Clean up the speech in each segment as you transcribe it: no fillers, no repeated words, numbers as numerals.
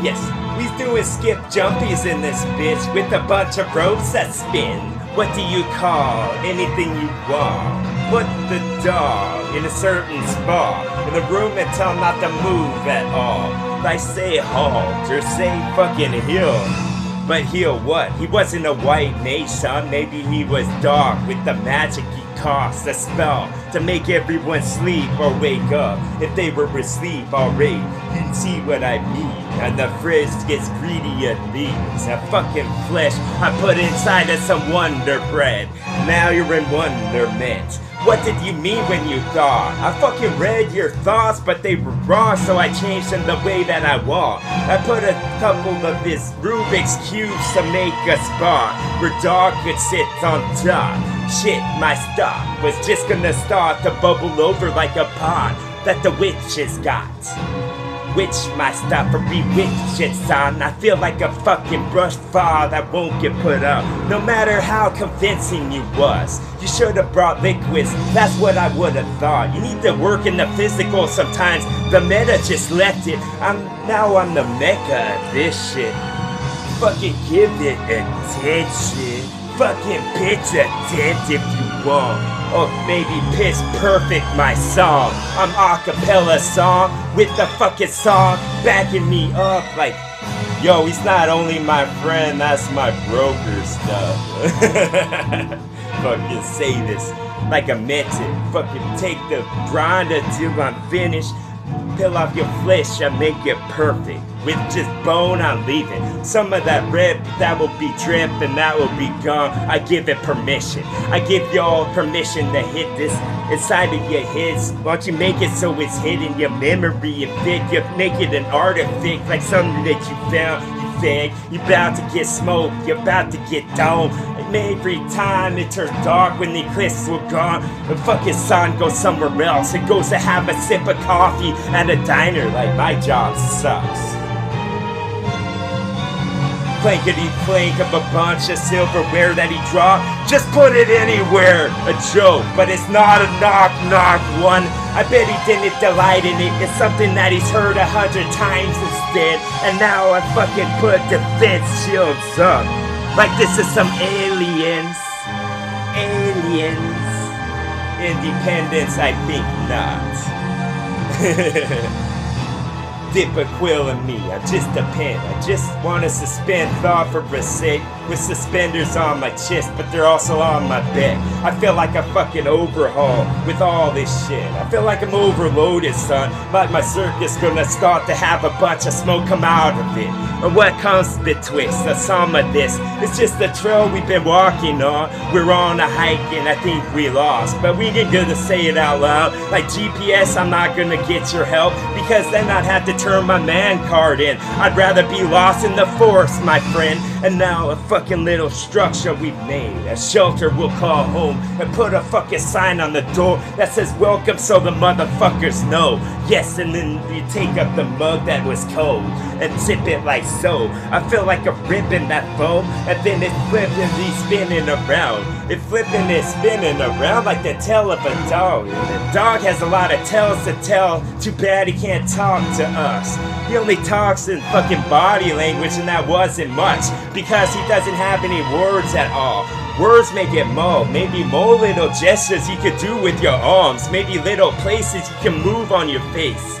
Yes, we doing skip jumpies in this bitch with a bunch of ropes that spin. What do you call anything you want? Put the dog in a certain spot in the room and tell him not to move at all. Like say halt or say fucking heal. But heal what? He wasn't a white mage, son. Maybe he was dark with the magic he cast, a spell to make everyone sleep or wake up. If they were asleep already, you'd see what I mean. And the fridge gets greedy and leaves a fucking flesh I put inside of some Wonder Bread. Now you're in wonderment. What did you mean when you thought? I fucking read your thoughts, but they were wrong, so I changed them the way that I want. I put a couple of this Rubik's cubes to make a spot where dog could sit on top. Shit, my stock was just gonna start to bubble over like a pot that the witches got. Witch my stuff or bewitch it, son. I feel like a fucking brushed file that won't get put up. No matter how convincing you was, you should have brought liquids. That's what I would have thought. You need to work in the physical sometimes. The meta just left it. Now I'm the mecca of this shit. Fucking give it attention. Fucking pitch a tent if you want. Or maybe pitch perfect my song. I'm acapella song with the fucking song backing me up like, yo, he's not only my friend, that's my broker stuff. Fucking say this like I meant it. Fucking take the grind until I'm finished. Peel off your flesh and make it perfect. With just bone, I'm leaving. Some of that rip, that will be drip and that will be gone. I give it permission. I give y'all permission to hit this inside of your heads. Why don't you make it so it's hidden your memory and thick? You make it an artifact like something that you found. You think you're about to get smoked, you're about to get down. Every time it turns dark when the eclipse will gone, the fucking sun goes somewhere else. It goes to have a sip of coffee at a diner like my job sucks. Clankety clank of a bunch of silverware that he dropped. Just put it anywhere. A joke, but it's not a knock one. I bet he didn't delight in it. It's something that he's heard 100 times instead. And now I fucking put defense shields up. Like this is some aliens. Independence, I think not. Dip a quill in me, I'm just a pen. I just wanna suspend thought for a sec. With suspenders on my chest, but they're also on my back. I feel like a fucking overhaul with all this shit. I feel like I'm overloaded, son. Like my circus gonna start to have a bunch of smoke come out of it. And what comes betwixt the sum of this? It's just the trail we've been walking on. We're on a hike and I think we lost, but we ain't gonna say it out loud. Like GPS, I'm not gonna get your help, because then I'd have to turn my man card in. I'd rather be lost in the forest, my friend. And now a fucking little structure we've made, a shelter we'll call home, and put a fucking sign on the door that says welcome so the motherfuckers know. Yes, and then you take up the mug that was cold and sip it like so. I feel like a ribbon that foam, and then it's flipping, spinning around. It's flipping and spinning around like the tail of a dog. And the dog has a lot of tales to tell. Too bad he can't talk to us. He only talks in fucking body language, and that wasn't much, because he doesn't have any words at all. Words make it more, maybe more little gestures you could do with your arms, maybe little places you can move on your face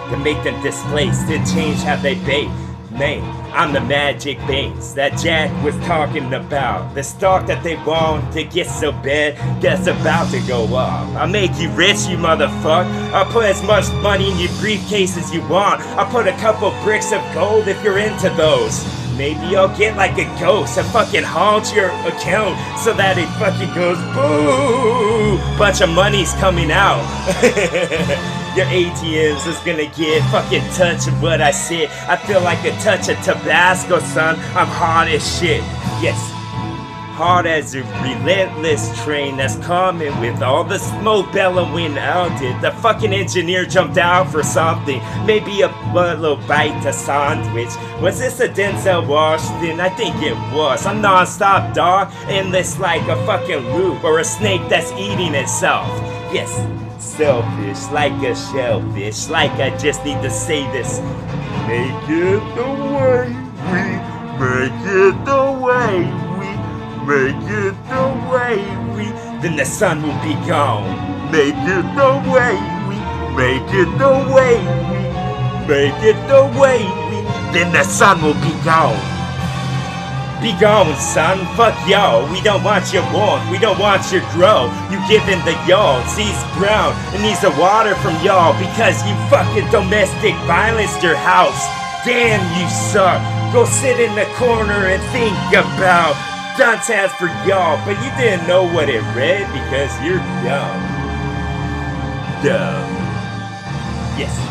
to make them displaced and change how they bait. Man, I'm the magic banks that Jack was talking about. The stock that they want to get so bad that's about to go off. I'll make you rich, you motherfucker. I'll put as much money in your briefcase as you want. I'll put a couple bricks of gold if you're into those. Maybe you'll get like a ghost and fucking haunt your account so that it fucking goes boo. Bunch of money's coming out. Your ATMs is gonna get fucking touch of what I said. I feel like a touch of Tabasco, son. I'm hard as shit. Yes, hard as a relentless train that's coming with all the smoke bellowing out it. The fucking engineer jumped out for something. Maybe a little bite to sandwich. Was this a Denzel Washington? I think it was. I'm non-stop, dog. Endless like a fucking loop or a snake that's eating itself. Yes. Selfish, like a shellfish, like I just need to say this. make it the way we make it the way we make it the way we, then the sun will be gone. Make it the way we make it the way we make it the way we, then the sun will be gone. Be gone, son, fuck y'all. We don't want your warmth, we don't want your grow. You giving the y'all, sees brown, and needs the water from y'all because you fucking domestic violenced your house. Damn, you suck. Go sit in the corner and think about Dante's for y'all, but you didn't know what it read because you're dumb. Dumb. Yes.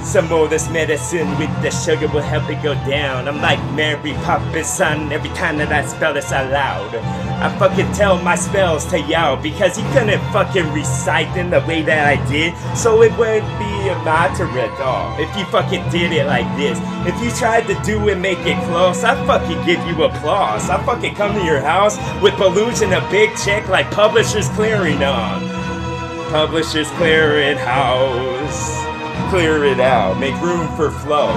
Some more of this medicine with the sugar will help it go down. I'm like Mary Poppins' son every time that I spell this out loud. I fucking tell my spells to y'all because you couldn't fucking recite them the way that I did, so it would be a matter at all if you fucking did it like this. If you tried to do it, make it close, I fucking give you applause. I fucking come to your house with balloons and a big check like Publishers Clearing on. Publishers Clearing House. Clear it out, make room for flow.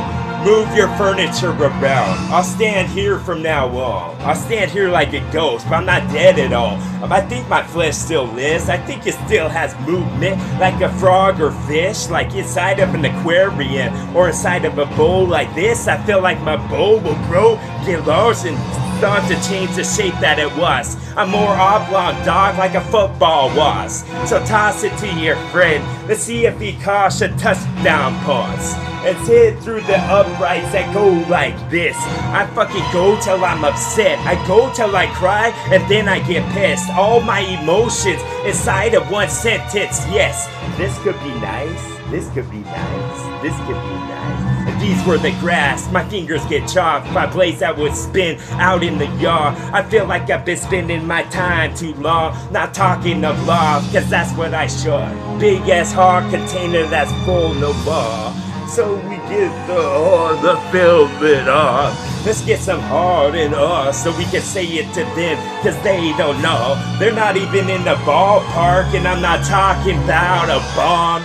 Move your furniture around. I'll stand here from now on. I'll stand here like a ghost, but I'm not dead at all. I think my flesh still lives. I think it still has movement, like a frog or fish, like inside of an aquarium or inside of a bowl like this. I feel like my bowl will grow, get lost, and start to change the shape that it was. I'm more oblong dog like a football was. So toss it to your friend. Let's see if he caught a touchdown pass. It's hit through the uprights that go like this. I fucking go till I'm upset. I go till I cry and then I get pissed. All my emotions inside of one sentence. Yes, this could be nice. This could be nice. This could be nice. And these were the grass. My fingers get chopped by blades that would spin out in the yard. I feel like I've been spending my time too long, not talking of love, cause that's what I should. Big ass hard container that's full no more. So we get the hard to fill it up. Let's get some hard in us so we can say it to them, cause they don't know. They're not even in the ballpark, and I'm not talking about a bond.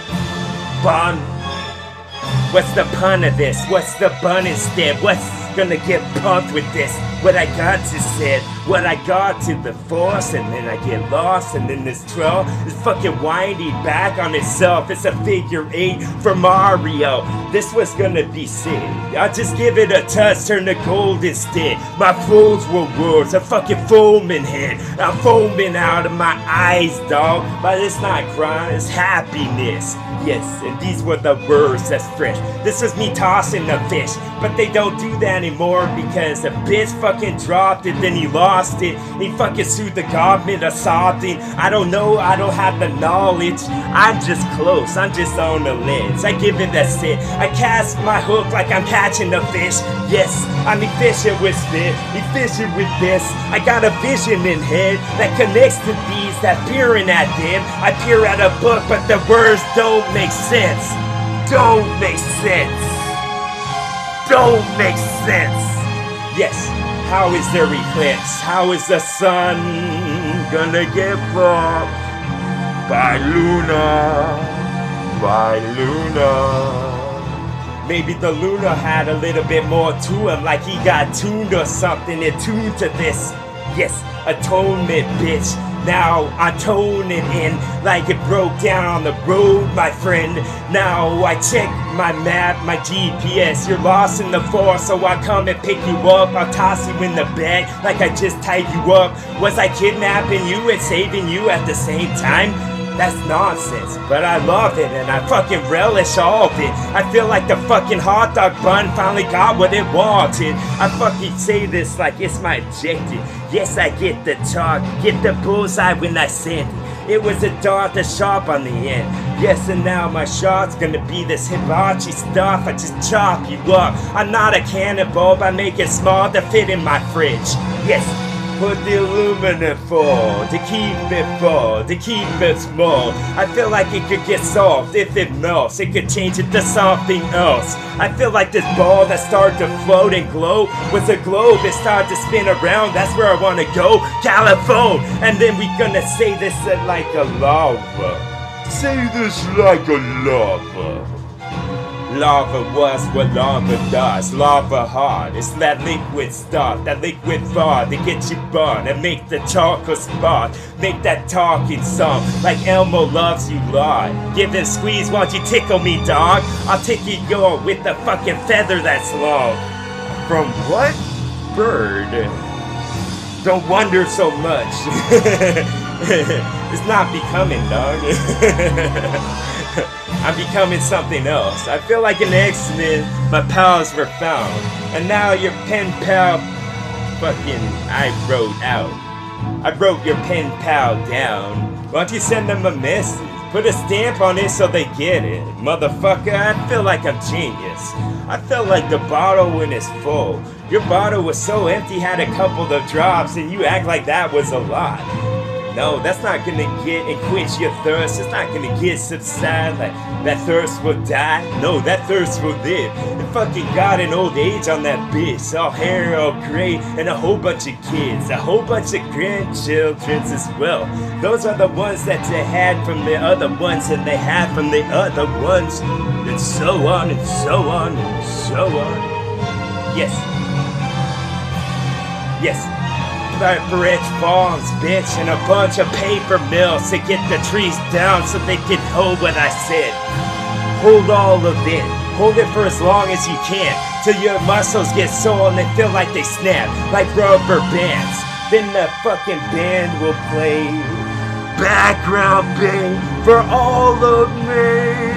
What's the pun of this? What's the bun instead? What's gonna get pumped with this? What I got to said, what I got to the force, and then I get lost, and then this trail is fucking winding back on itself. It's a figure 8 for Mario. This was gonna be sick. I'll just give it a touch, turn to gold instead. My flows were words, a fucking foaming head. I'm foaming out of my eyes, dog. But it's not crying, it's happiness. Yes, and these were the words that's fresh. This was me tossing the fish, but they don't do that anymore because the bitch fucking dropped it, then he lost it. He fucking sued the government or something. I don't know, I don't have the knowledge. I'm just close, I'm just on the lens. I give it a sit. I cast my hook like I'm catching a fish. Yes, I'm fishing with spit, fishing with this. I got a vision in head that connects to these that peering at them. I peer at a book, but the words don't make sense. Don't make sense. Don't make sense. Yes, how is there eclipse? How is the sun gonna get fucked by Luna? By Luna. Maybe the Luna had a little bit more to him, like he got tuned or something, attuned to this. Yes, atonement, bitch. Now I'm toning in like it broke down on the road, my friend. Now I check my map, my GPS. You're lost in the forest, so I come and pick you up. I'll toss you in the bag like I just tied you up. Was I kidnapping you and saving you at the same time? That's nonsense, but I love it and I fucking relish all of it. I feel like the fucking hot dog bun finally got what it wanted. I fucking say this like it's my objective. Yes, I get the talk, get the bullseye when I send it. It was a dart, the sharp on the end. Yes, and now my shot's gonna be this hibachi stuff. I just chop you up. I'm not a cannonball, I make it small to fit in my fridge. Yes. Put the aluminum full, to keep it full, to keep it small. I feel like it could get soft if it melts. It could change it to something else. I feel like this ball that started to float and glow was a globe. It started to spin around, that's where I wanna go, California. And then we gonna say this like a lava. Say this like a lava. Lava was what lava does. Lava hard. It's that liquid stuff, that liquid thought that gets you burned and make the chocolate spot. Make that talking song like Elmo loves you, Lord. Give it a squeeze, won't you tickle me, dog? I'll tickle you with the fucking feather that's long. From what bird? Don't wonder so much. It's not becoming, dog. I'm becoming something else. I feel like an X-Men, my pals were found. And now your pen pal fucking I wrote your pen pal down. Why don't you send them a message? Put a stamp on it so they get it. Motherfucker, I feel like I'm genius. I felt like the bottle when it's full. Your bottle was so empty, had a couple of drops, and you act like that was a lot. No, that's not gonna get and quench your thirst. It's not gonna get subside. Like that thirst will die. No, that thirst will live. And fucking got an old age on that bitch. All hair, all gray, and a whole bunch of kids, a whole bunch of grandchildren as well. Those are the ones that they had from the other ones, and they had from the other ones, and so on and so on and so on. Yes. Yes. Branch farms, bitch, and a bunch of paper mills to get the trees down so they can hold what I said. Hold all of it. Hold it for as long as you can, till your muscles get sore and they feel like they snap, like rubber bands. Then the fucking band will play background bang for all of me.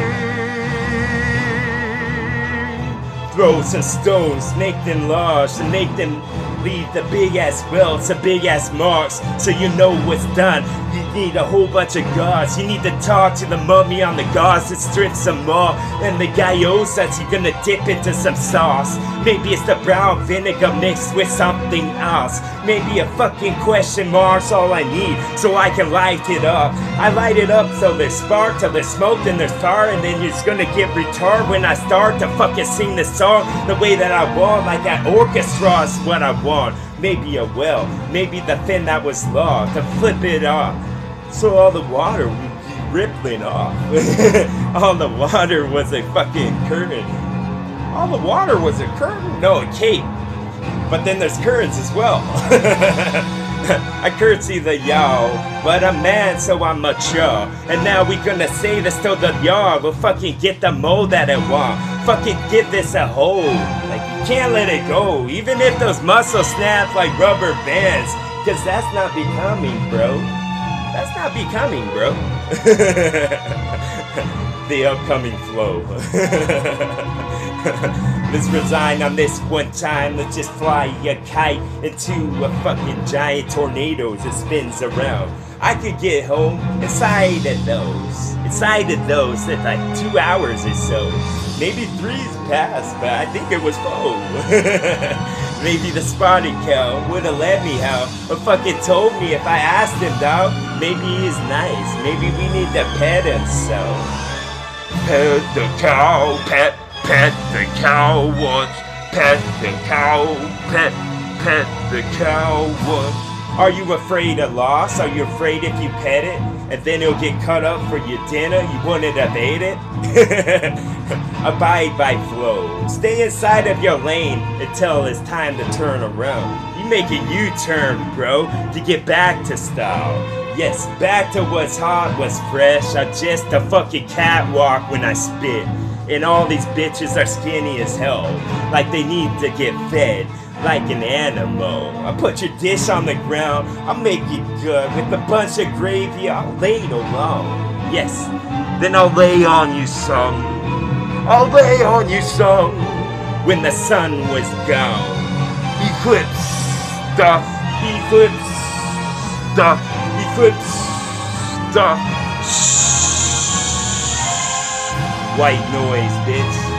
Throw some stones, make them large, and make them leave the big ass welts, the big ass marks, so you know what's done. You need a whole bunch of guards. You need to talk to the mummy on the guards that strip some more, and the gyozas you're gonna dip into some sauce. Maybe it's the brown vinegar mixed with something else. Maybe a fucking question mark's all I need, so I can light it up. I light it up so there's spark, till there's smoke, then there's fire, and then it's gonna get retarded when I start to fucking sing the song the way that I want, like that orchestra is what I want. Maybe a well, maybe the thing that was lost, to flip it off, so all the water would be rippling off. All the water was a fucking curtain. All the water was a curtain? No, a cape. But then there's curtains as well. I curtsy the y'all, but I'm mad so I'm mature. And now we gonna say this till the yard will fucking get the mold that it want. Fucking give this a hold. Like you can't let it go, even if those muscles snap like rubber bands. Cause that's not becoming, bro. That's not becoming, bro. The upcoming flow. Let's resign on this one time. Let's just fly a kite into a fucking giant tornado that spins around. I could get home inside of those. Inside of those in like 2 hours or so. Maybe 3's passed, but I think it was 4. Maybe the spotted cow would've let me out, or fucking told me if I asked him, dog. Maybe he's nice. Maybe we need to pet him so. Pet the cow, pet the cow once. Pet the cow, pet the cow once. Are you afraid of loss? Are you afraid if you pet it, and then it'll get cut up for your dinner, you wouldn't have ate it? Abide by flow. Stay inside of your lane until it's time to turn around. You make a U-turn, bro, to get back to style. Yes, back to what's hot, what's fresh. I'm just a fucking catwalk when I spit. And all these bitches are skinny as hell, like they need to get fed, like an animal. I put your dish on the ground, I'll make it good. With a bunch of gravy, I'll lay it alone. Yes, then I'll lay on you some. I'll lay on you some. When the sun was gone. Eclipse stuff, eclipse stuff, eclipse stuff. White noise, bitch.